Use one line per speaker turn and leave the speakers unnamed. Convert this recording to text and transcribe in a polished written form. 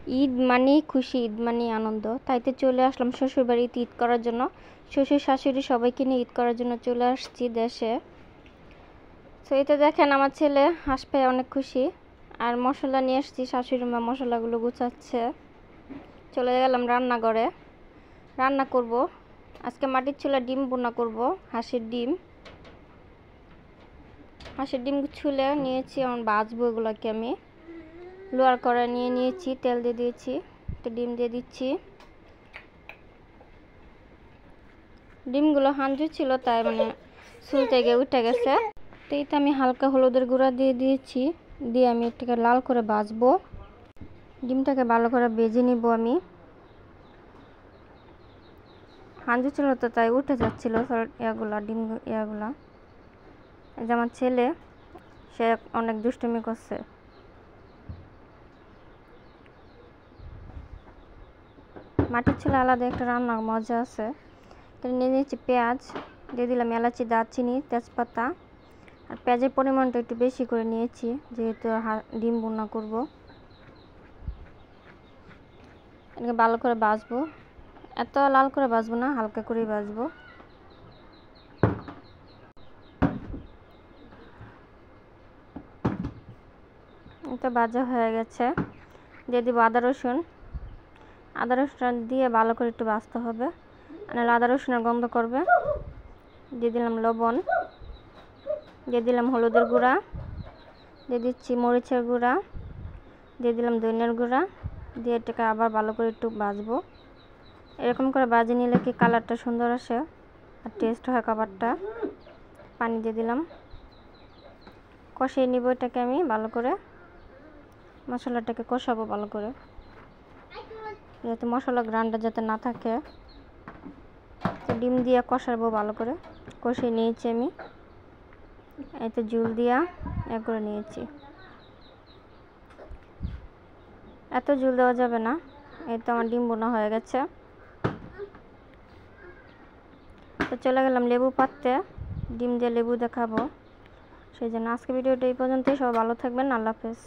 ঈদ মানেই খুশি, ঈদ মানেই আনন্দ। তাইতে চলে আসলাম শ্বশুরবাড়িতে ঈদ করার জন্য। শ্বশুর শাশুড়ি সবাইকে নিয়ে ঈদ করার জন্য চলে আসছি দেশে। তো এই তো দেখেন আমার ছেলে হাঁস পেয়ে অনেক খুশি। আর মশলা নিয়ে আসছি, শাশুড়ি মা মশলাগুলো গুছাচ্ছে। চলে গেলাম রান্নাঘরে, রান্না করব। আজকে মাটির চুলা ডিম বোনা করব, হাঁসের ডিম। হাঁসের ডিম ছুলে নিয়েছি, এখন ভাজবো এগুলোকে। আমি লোয়ার কড়াই নিয়ে নিয়েছি, তেল দিয়ে দিয়েছি, তো ডিম দিয়ে দিচ্ছি। ডিমগুলো হাঞ্জু ছিল, তাই মানে চুল থেকে উঠে গেছে। তো এইটা আমি হালকা হলুদের গুঁড়া দিয়ে দিয়েছি, দিয়ে আমি এটাকে লাল করে ভাজবো। ডিমটাকে ভালো করে ভেজে নিব আমি। হাঞ্জু ছিল তো তাই উঠে যাচ্ছিল ইয়াগুলা, ডিম ইয়াগুলা। এই যে আমার ছেলে, সে অনেক দুষ্টুমি করছে। মাটির চুলা আলাদা একটা রান্নার মজা আছে। নিয়ে নিয়েছি পেঁয়াজ, দিয়ে দিলাম এলাচি, দারচিনি, তেজপাতা। আর পেঁয়াজের পরিমাণটা একটু বেশি করে নিয়েছি, যেহেতু ডিম বোনা করব। এটাকে ভালো করে ভাজবো, এত লাল করে ভাজবো না, হালকা করেই ভাজবো। এটা ভাজা হয়ে গেছে, দিয়ে দিব আদা রসুন। আদা রসুন দিয়ে ভালো করে একটু ভাজতে হবে, নাহলে আদা রসুনের গন্ধ করবে। দিয়ে দিলাম লবণ, দিয়ে দিলাম হলুদের গুঁড়া, দিয়ে দিচ্ছি মরিচের গুঁড়া, দিয়ে দিলাম ধনিয়ার গুঁড়া, দিয়ে এটাকে আবার ভালো করে একটু ভাজবো। এরকম করে ভাজে নিলে কি কালারটা সুন্দর আসে আর টেস্ট হয় খাবারটা। পানি দিয়ে দিলাম, কষিয়ে নিব এটাকে আমি ভালো করে। মশলাটাকে কষাবো ভালো করে, যাতে মশলা গ্রানটা যাতে না থাকে। ডিম দিয়ে কষাবো ভালো করে। কষিয়ে নিয়েছি আমি, এতে জল দিয়া করে নিয়েছি। এত জল দেওয়া যাবে না, এই তো আমার ডিম বোনা হয়ে গেছে। তো চলে গেলাম লেবু পাততে, ডিম দিয়ে লেবু দেখাবো। সেই জন্য আজকে ভিডিওটা এই পর্যন্তই। সবাই ভালো থাকবেন, আল্লাহ হাফেজ।